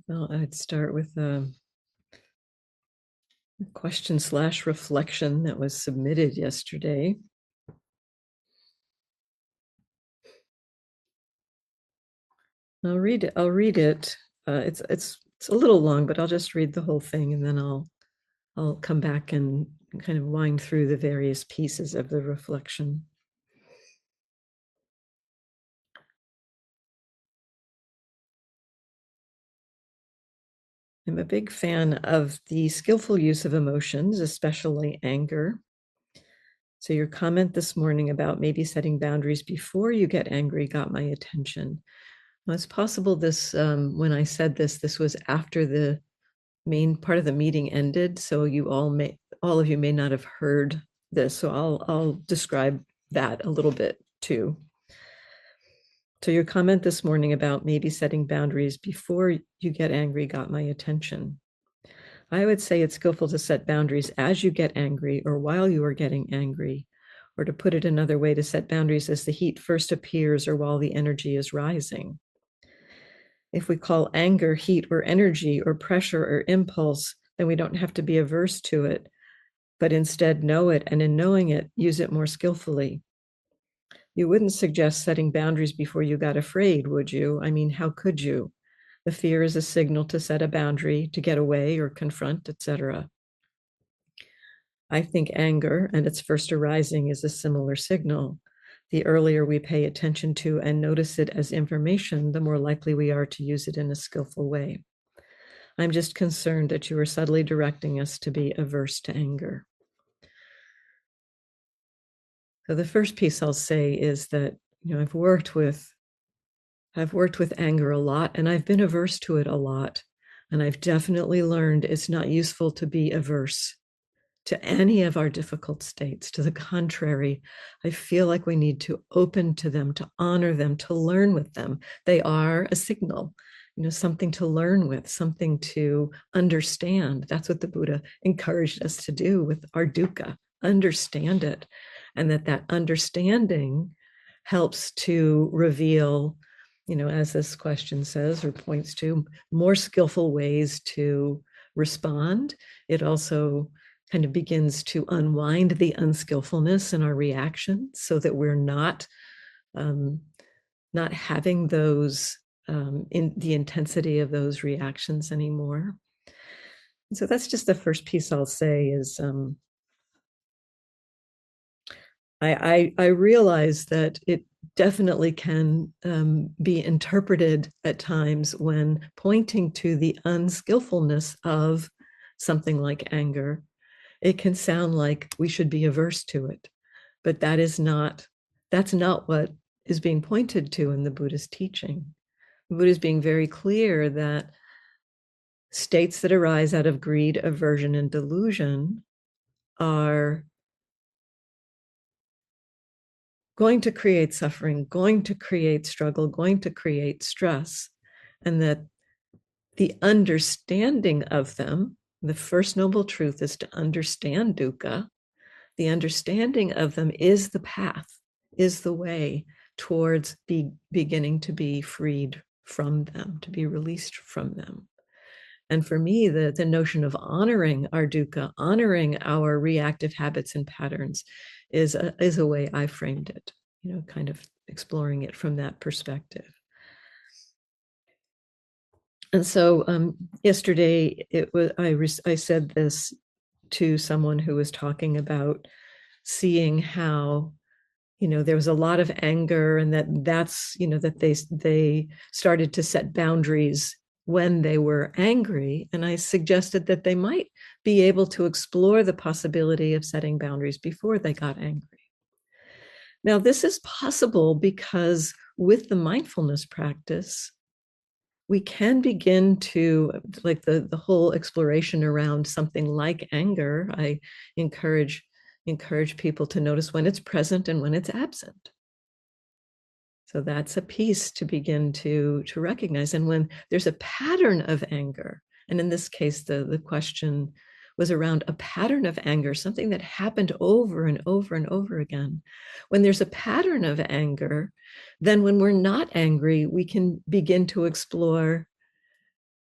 Well, I'd start with a question/reflection that was submitted yesterday. I'll read it. It's a little long, but I'll just read the whole thing, and then I'll come back and kind of wind through the various pieces of the reflection. I'm a big fan of the skillful use of emotions, especially anger. So your comment this morning about maybe setting boundaries before you get angry got my attention. Well, it's possible when I said this was after the main part of the meeting ended, so all of you may not have heard this. So I'll describe that a little bit too. So your comment this morning about maybe setting boundaries before you get angry got my attention. I would say it's skillful to set boundaries as you get angry or while you are getting angry, or to put it another way, to set boundaries as the heat first appears or while the energy is rising. If we call anger heat or energy or pressure or impulse, then we don't have to be averse to it, but instead know it, and in knowing it, use it more skillfully. You wouldn't suggest setting boundaries before you got afraid, would you? I mean, how could you? The fear is a signal to set a boundary, to get away or confront, etc. I think anger and its first arising is a similar signal. The earlier we pay attention to and notice it as information, the more likely we are to use it in a skillful way. I'm just concerned that you are subtly directing us to be averse to anger. So the first piece I'll say is that, I've worked with anger a lot, and I've been averse to it a lot. And I've definitely learned it's not useful to be averse to any of our difficult states. To the contrary, I feel like we need to open to them, to honor them, to learn with them. They are a signal, something to learn with, something to understand. That's what the Buddha encouraged us to do with our dukkha, understand it. And that understanding helps to reveal, as this question says or points to, more skillful ways to respond. It also kind of begins to unwind the unskillfulness in our reactions so that we're not having those in the intensity of those reactions anymore. And so that's just the first piece I'll say is I realize that it definitely can be interpreted at times when pointing to the unskillfulness of something like anger. It can sound like we should be averse to it, but that's not what is being pointed to in the Buddhist teaching. The Buddha is being very clear that states that arise out of greed, aversion, and delusion are going to create suffering, going to create struggle, going to create stress, and that the understanding of them, the first noble truth is to understand dukkha. The understanding of them is the path, is the way towards beginning to be freed from them, to be released from them. And for me, the notion of honoring our dukkha, honoring our reactive habits and patterns is a way I framed it, kind of exploring it from that perspective. And so yesterday I said this to someone who was talking about seeing how there was a lot of anger, and that's that they started to set boundaries when they were angry. And I suggested that they might be able to explore the possibility of setting boundaries before they got angry. Now, this is possible because with the mindfulness practice, we can begin to, like the whole exploration around something like anger. I encourage people to notice when it's present and when it's absent. So that's a piece to begin to recognize. And when there's a pattern of anger, and in this case, the question was around a pattern of anger, something that happened over and over and over again. When there's a pattern of anger, then when we're not angry, we can begin to explore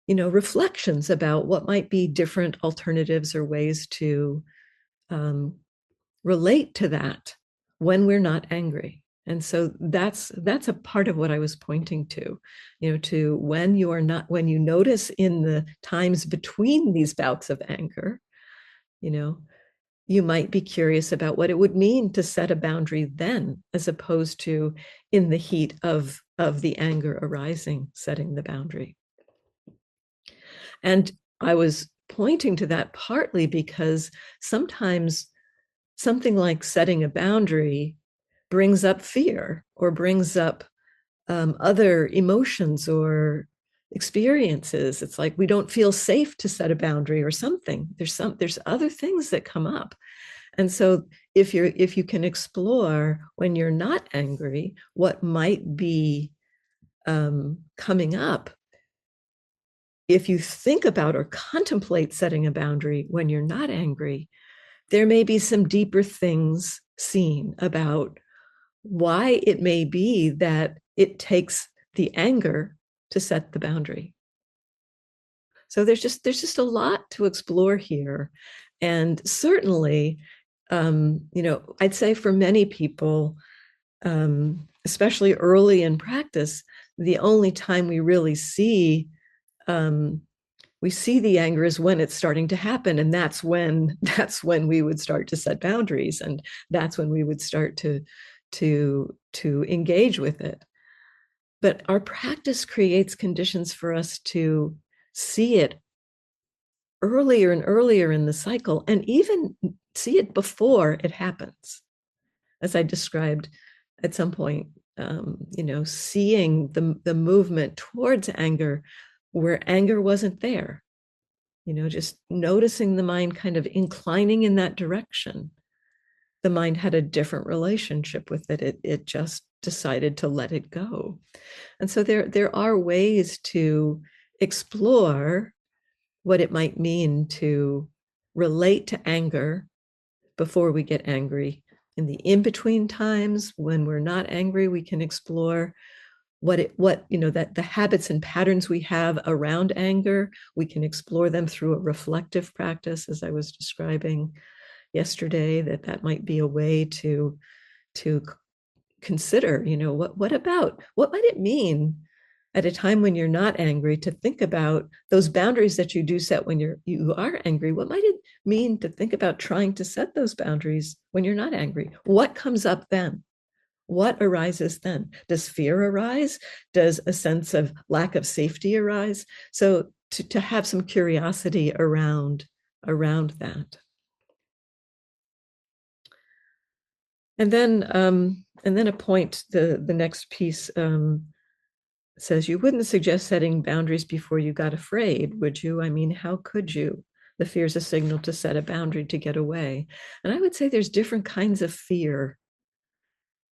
reflections about what might be different alternatives or ways to relate to that when we're not angry. And so that's a part of what I was pointing to, to when you are not, when you notice in the times between these bouts of anger, you might be curious about what it would mean to set a boundary then, as opposed to in the heat of the anger arising, setting the boundary. And I was pointing to that partly because sometimes something like setting a boundary brings up fear or brings up other emotions or experiences. It's like we don't feel safe to set a boundary or something. There's other things that come up. And so if you can explore when you're not angry, what might be coming up, if you think about or contemplate setting a boundary when you're not angry, there may be some deeper things seen about why it may be that it takes the anger to set the boundary. So there's just a lot to explore here. And certainly, I'd say for many people, especially early in practice, the only time we really see the anger is when it's starting to happen, and that's when we would start to set boundaries, and that's when we would start to engage with it. But our practice creates conditions for us to see it earlier and earlier in the cycle, and even see it before it happens, as I described at some point. Seeing the movement towards anger where anger wasn't there. Just noticing the mind kind of inclining in that direction. The mind had a different relationship with it. It just decided to let it go. And so there are ways to explore what it might mean to relate to anger before we get angry. In the in-between times when we're not angry, we can explore that the habits and patterns we have around anger. We can explore them through a reflective practice, as I was describing yesterday. That might be a way to consider, what might it mean at a time when you're not angry, to think about those boundaries that you do set when you are angry. What might it mean to think about trying to set those boundaries when you're not angry? What comes up then? What arises then? Does fear arise? Does a sense of lack of safety arise? So to have some curiosity around that. And then a point, the next piece says, you wouldn't suggest setting boundaries before you got afraid, would you? I mean, how could you? The fear is a signal to set a boundary to get away. And I would say there's different kinds of fear.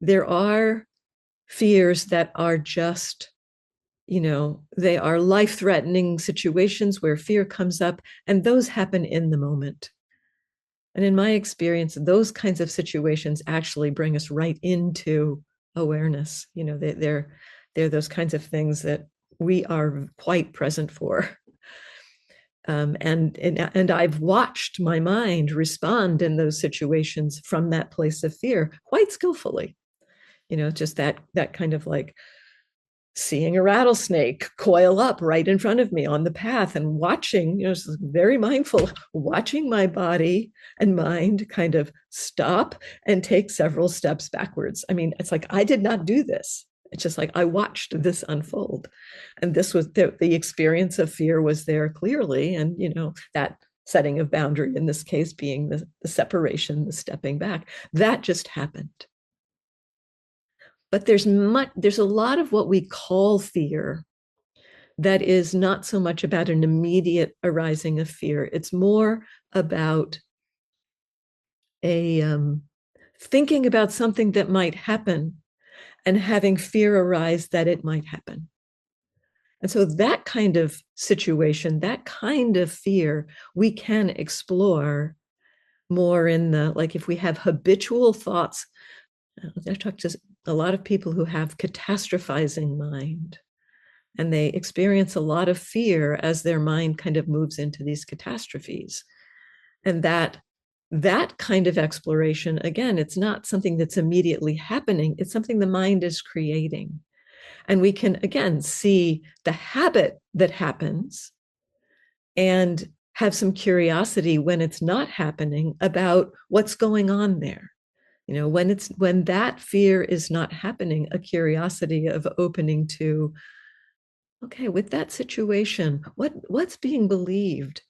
There are fears that are just, they are life-threatening situations where fear comes up, and those happen in the moment. And in my experience, those kinds of situations actually bring us right into awareness. They're those kinds of things that we are quite present for. And I've watched my mind respond in those situations from that place of fear quite skillfully. Just that kind of like seeing a rattlesnake coil up right in front of me on the path, and watching, very mindful, watching my body and mind kind of stop and take several steps backwards. I mean, it's like, I did not do this. It's just like I watched this unfold. And this was the experience of fear was there clearly. And, that setting of boundary in this case being the separation, the stepping back, that just happened. But there's a lot of what we call fear that is not so much about an immediate arising of fear. It's more about thinking about something that might happen and having fear arise that it might happen. And so that kind of situation, that kind of fear, we can explore more in like if we have habitual thoughts. I talk to a lot of people who have catastrophizing mind, and they experience a lot of fear as their mind kind of moves into these catastrophes. And that kind of exploration, again, it's not something that's immediately happening. It's something the mind is creating. And we can, again, see the habit that happens and have some curiosity when it's not happening about what's going on there. You know, when that fear is not happening, a curiosity of opening to, okay, with that situation, what's being believed?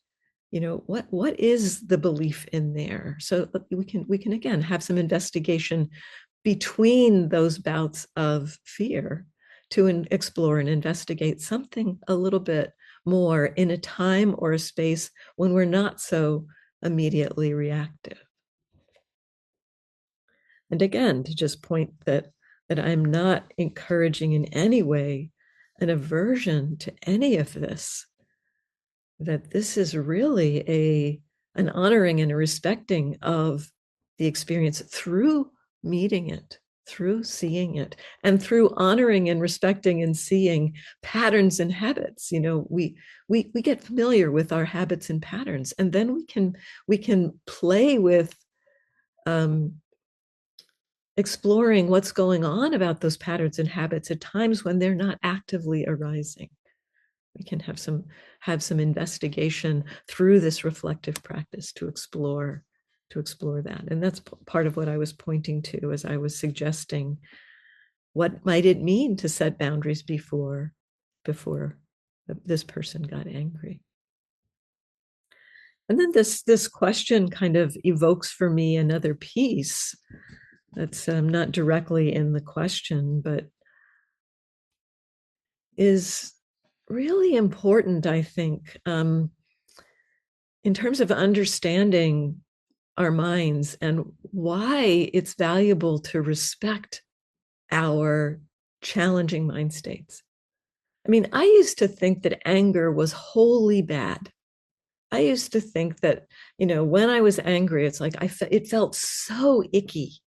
You know, what is the belief in there? So we can again have some investigation between those bouts of fear to explore and investigate something a little bit more in a time or a space when we're not so immediately reactive. And again, to just point that I'm not encouraging in any way an aversion to any of this, that this is really an honoring and a respecting of the experience through meeting it, through seeing it, and through honoring and respecting and seeing patterns and habits. You know, we get familiar with our habits and patterns, and then we can play with um, exploring what's going on about those patterns and habits at times when they're not actively arising. We can have some investigation through this reflective practice to explore that. And that's part of what I was pointing to as I was suggesting what might it mean to set boundaries before this person got angry. And then this question kind of evokes for me another piece that's not directly in the question, but is really important, I think, in terms of understanding our minds and why it's valuable to respect our challenging mind states. I mean, I used to think that anger was wholly bad. I used to think that, you know, when I was angry, it's like it felt so icky.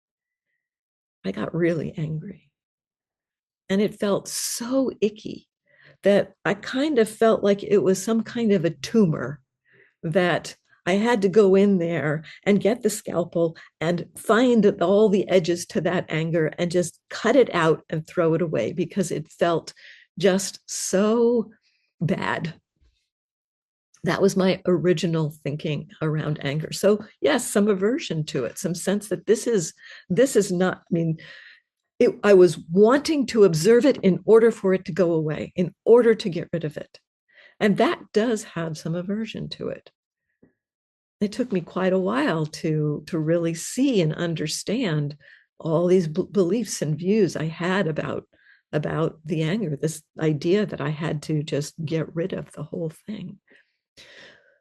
I got really angry. And it felt so icky that I kind of felt like it was some kind of a tumor that I had to go in there and get the scalpel and find all the edges to that anger and just cut it out and throw it away because it felt just so bad. That was my original thinking around anger. So yes, some aversion to it, some sense that this is not, I mean, I was wanting to observe it in order for it to go away, in order to get rid of it. And that does have some aversion to it. It took me quite a while to really see and understand all these beliefs and views I had about the anger, this idea that I had to just get rid of the whole thing.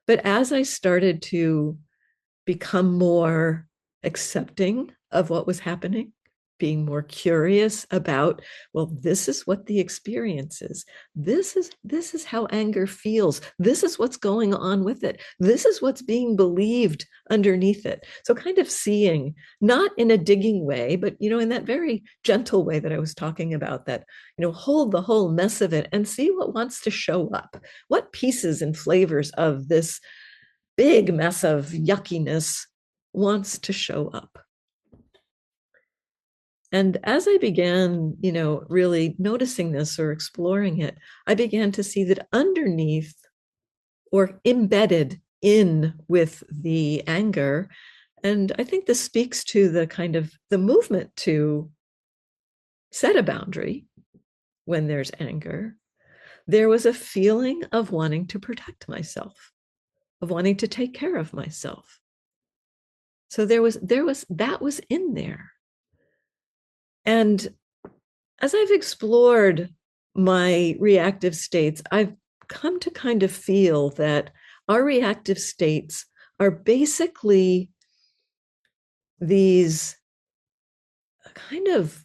But as I started to become more accepting of what was happening, being more curious about, well, this is what the experience is. This is how anger feels. This is what's going on with it. This is what's being believed underneath it. So kind of seeing, not in a digging way, but you know, in that very gentle way that I was talking about, that, you know, hold the whole mess of it and see what wants to show up. What pieces and flavors of this big mess of yuckiness wants to show up. And as I began, you know, really noticing this or exploring it, I began to see that underneath or embedded in with the anger, and I think this speaks to the kind of the movement to set a boundary when there's anger, there was a feeling of wanting to protect myself, of wanting to take care of myself. So there was that was in there. And as I've explored my reactive states, I've come to kind of feel that our reactive states are basically these kind of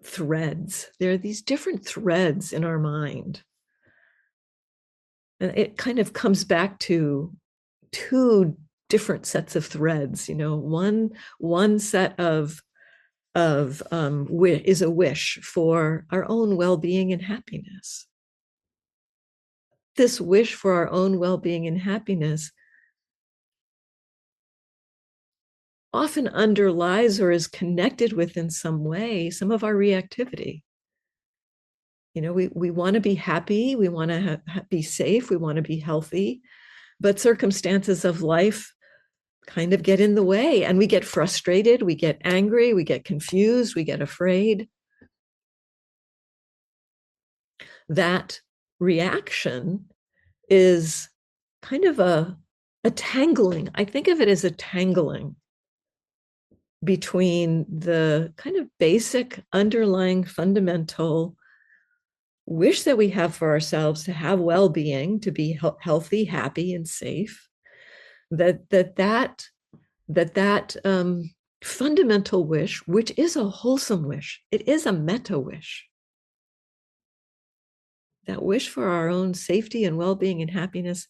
threads. There are these different threads in our mind. And it kind of comes back to two different sets of threads. You know, one set of is a wish for our own well-being and happiness. this wish for our own well-being and happiness often underlies or is connected with in some way some of our reactivity. We want to be happy, we want to be safe, we want to be healthy, but circumstances of life kind of get in the way, and we get frustrated, we get angry, we get confused, we get afraid. That reaction is kind of a tangling. I think of it as a tangling between the kind of basic underlying fundamental wish that we have for ourselves to have well-being, to be healthy, happy, and safe. That fundamental wish, which is a wholesome wish, it is a metta wish. That wish for our own safety and well-being and happiness.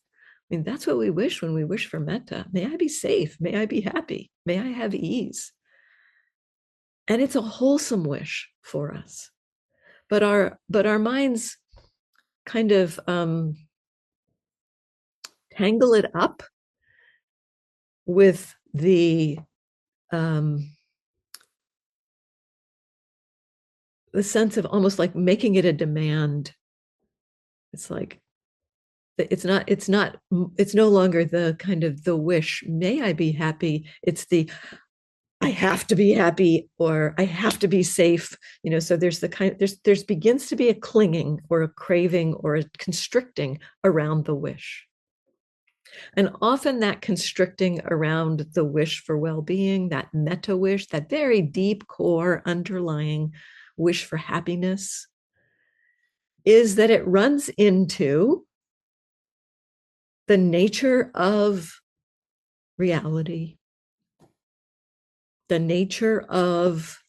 I mean, that's what we wish when we wish for metta. May I be safe. May I be happy. May I have ease. And it's a wholesome wish for us. But our minds kind of tangle it up with the sense of almost like making it a demand. It's like it's no longer the kind of the wish, may I be happy. It's the I have to be happy, or I have to be safe. So there's there's begins to be a clinging or a craving or a constricting around the wish. And often that constricting around the wish for well-being, that metta wish, that very deep core underlying wish for happiness, is that it runs into the nature of reality, the nature of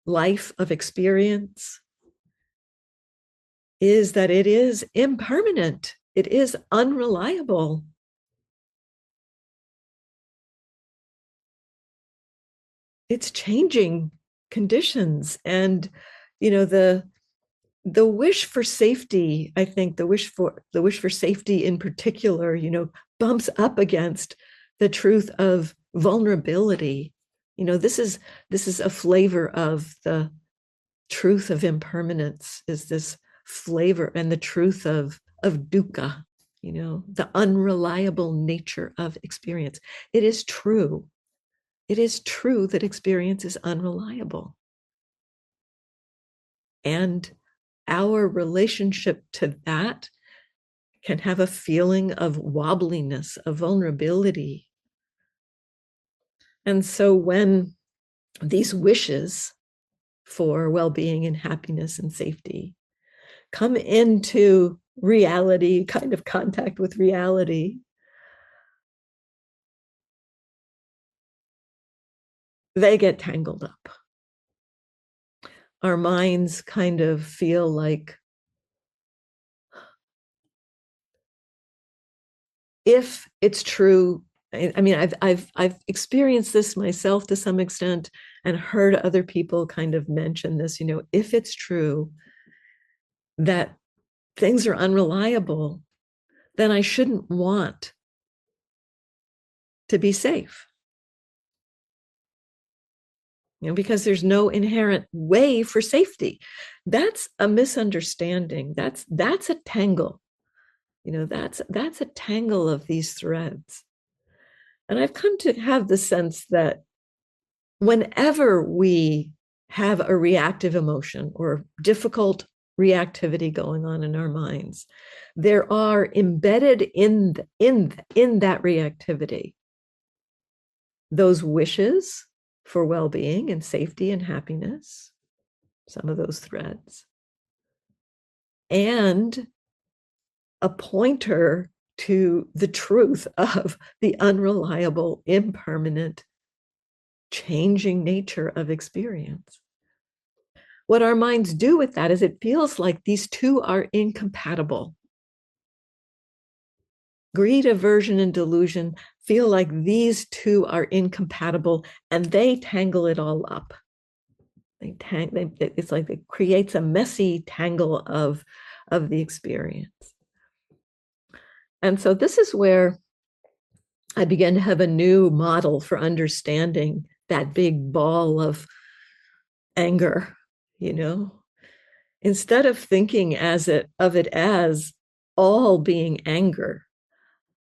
life, of experience, is that it is impermanent, it is unreliable. It's changing conditions. And the wish for safety, I think the wish for safety in particular, bumps up against the truth of vulnerability. This is a flavor of the truth of impermanence, is this flavor and the truth of dukkha, the unreliable nature of experience. It is true that experience is unreliable. And our relationship to that can have a feeling of wobbliness, of vulnerability. And so when these wishes for well-being and happiness and safety come into reality, kind of contact with reality, they get tangled up. Our minds kind of feel like, if it's true, I mean, I've experienced this myself to some extent and heard other people kind of mention this, if it's true that things are unreliable, then I shouldn't want to be safe. Because there's no inherent way for safety. That's a misunderstanding. That's a tangle. That's a tangle of these threads. And I've come to have the sense that whenever we have a reactive emotion or difficult reactivity going on in our minds, there are embedded in that reactivity those wishes for well-being and safety and happiness, some of those threads, and a pointer to the truth of the unreliable, impermanent, changing nature of experience. What our minds do with that is it feels like these two are incompatible. Greed, aversion, and delusion feel like these two are incompatible, and they tangle it all up. It's like it creates a messy tangle of the experience. And so this is where I began to have a new model for understanding that big ball of anger, you know, instead of thinking of it as all being anger,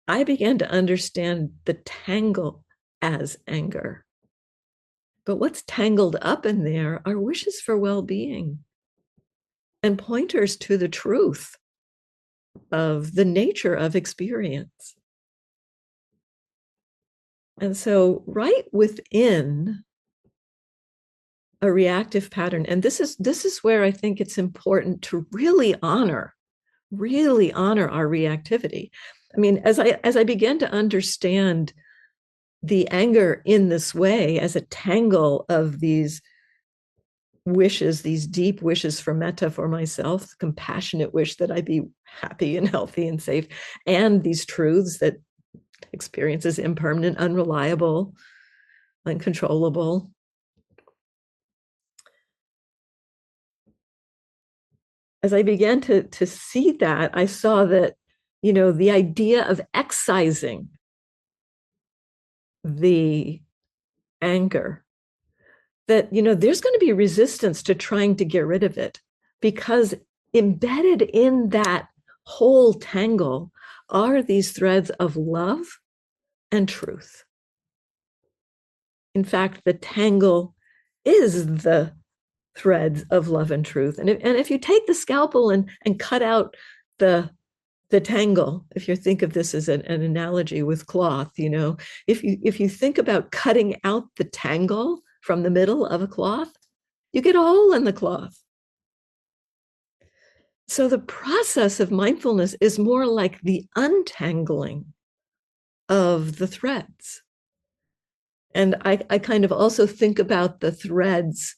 I began to understand the tangle as anger. But what's tangled up in there are wishes for well-being and pointers to the truth of the nature of experience. And so right within a reactive pattern, and this is where I think it's important to really honor our reactivity. I mean, as I began to understand the anger in this way as a tangle of these wishes, these deep wishes for metta for myself, compassionate wish that I be happy and healthy and safe, and these truths that experience is impermanent, unreliable, uncontrollable. As I began to see that, I saw that, the idea of excising the anger, that, there's going to be resistance to trying to get rid of it, because embedded in that whole tangle are these threads of love and truth. In fact, the tangle is the threads of love and truth. And if you take the scalpel and cut out the tangle, if you think of this as an analogy with cloth, if you think about cutting out the tangle from the middle of a cloth, you get a hole in the cloth. So the process of mindfulness is more like the untangling of the threads. And I kind of also think about the threads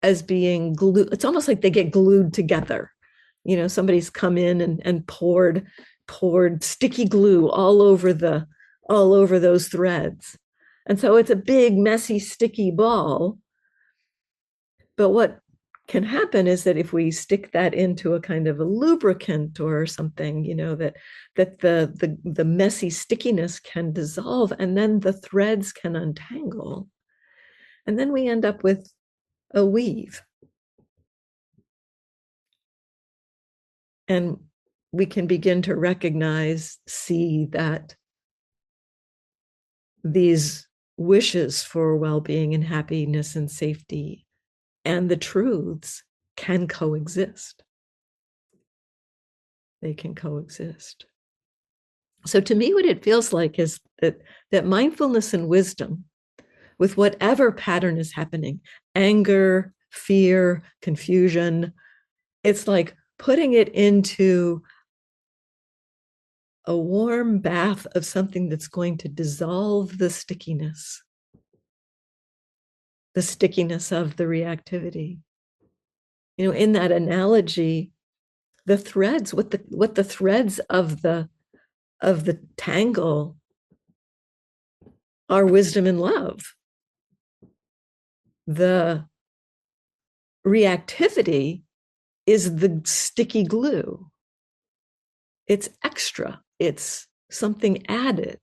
as being glued. It's almost like they get glued together. Somebody's come in and poured sticky glue all over those threads. And so it's a big, messy, sticky ball. But what can happen is that if we stick that into a kind of a lubricant or something, that the messy stickiness can dissolve, and then the threads can untangle. And then we end up with a weave. And we can begin to see that these wishes for well-being and happiness and safety and the truths can coexist. They can coexist. So to me, what it feels like is that mindfulness and wisdom, with whatever pattern is happening, anger, fear, confusion, it's like putting it into a warm bath of something that's going to dissolve the stickiness of the reactivity. In that analogy, the threads, what the threads of the tangle are wisdom and love. The reactivity is the sticky glue. It's extra. It's something added.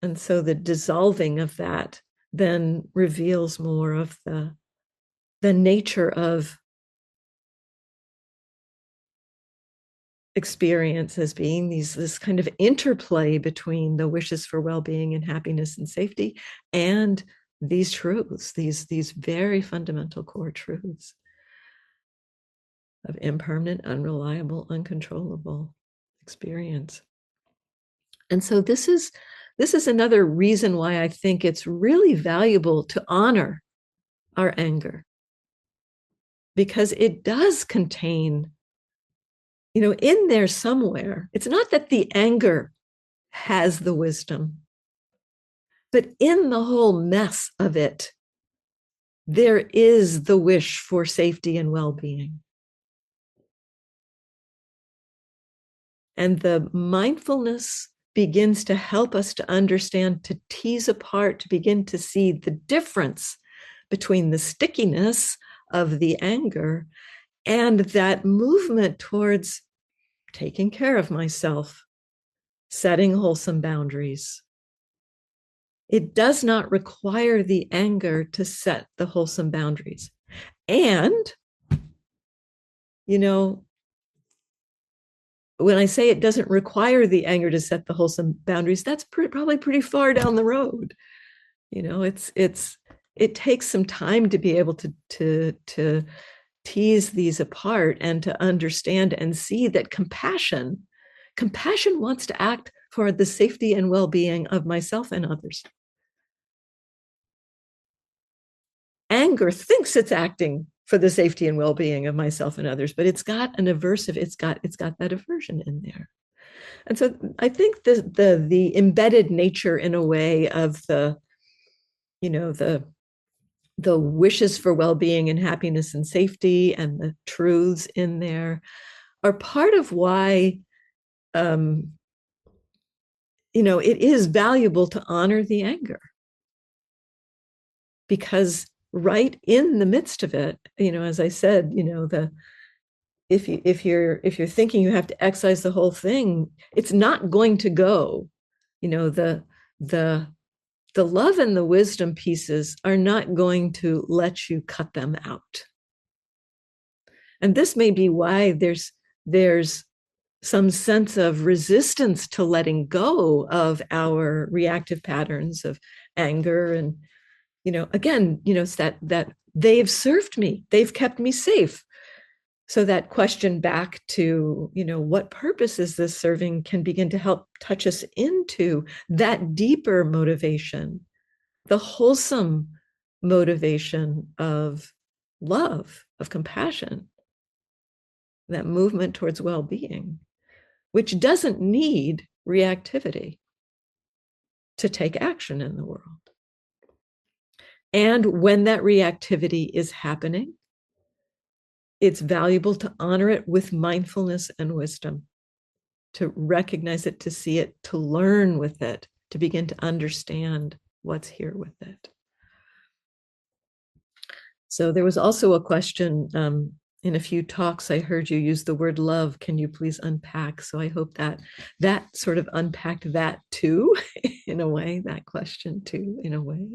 And so the dissolving of that then reveals more of the nature of experience as being this kind of interplay between the wishes for well-being and happiness and safety and these truths, these very fundamental core truths of impermanent, unreliable, uncontrollable experience. And so this is another reason why I think it's really valuable to honor our anger, because it does contain, in there somewhere, it's not that the anger has the wisdom, but in the whole mess of it, there is the wish for safety and well-being. And the mindfulness begins to help us to understand, to tease apart, to begin to see the difference between the stickiness of the anger and that movement towards taking care of myself, setting wholesome boundaries. It does not require the anger to set the wholesome boundaries. And, you know, when I say it doesn't require the anger to set the wholesome boundaries, that's probably pretty far down the road. You know, it takes some time to be able to tease these apart and to understand and see that compassion wants to act for the safety and well-being of myself and others. Anger thinks it's acting for the safety and well-being of myself and others, but it's got an aversive, it's got that aversion in there. And so I think the embedded nature in a way of the, you know, the wishes for well-being and happiness and safety and the truths in there are part of why you know, it is valuable to honor the anger, because right in the midst of it, you know, as I said, you know, the if you're thinking you have to excise the whole thing, it's not going to go. You know, the the love and the wisdom pieces are not going to let you cut them out. And this may be why there's some sense of resistance to letting go of our reactive patterns of anger. And, you know, again, you know, it's that they've served me, they've kept me safe. So that question back to, you know, what purpose is this serving, can begin to help touch us into that deeper motivation, the wholesome motivation of love, of compassion, that movement towards well-being, which doesn't need reactivity to take action in the world. And when that reactivity is happening, it's valuable to honor it with mindfulness and wisdom, to recognize it, to see it, to learn with it, to begin to understand what's here with it. So there was also a question in a few talks, I heard you use the word love. Can you please unpack? So I hope that sort of unpacked that too, in a way, that question too, in a way.